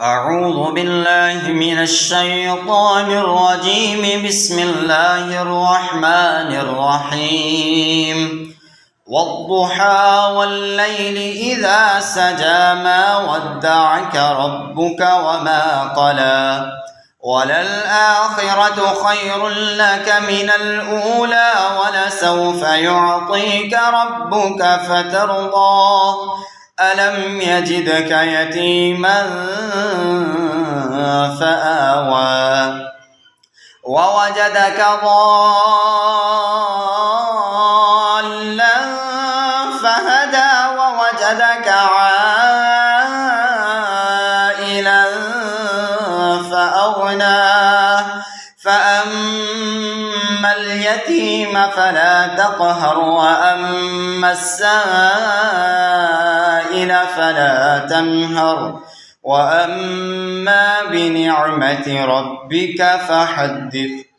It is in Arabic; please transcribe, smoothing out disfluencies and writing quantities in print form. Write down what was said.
أعوذ بالله من الشيطان الرجيم. بسم الله الرحمن الرحيم. والضحى والليل إذا سجى ما ودعك ربك وما قلى وللآخرة خير لك من الأولى ولسوف يعطيك ربك فترضى ألم يجدك يتيما فآوى ووجدك ضالا فهدى ووجدك عائلا فأغنى فأما اليتيم فلا تقهر وأما السائل فلا تنهر وأما بنعمة ربك فحدث.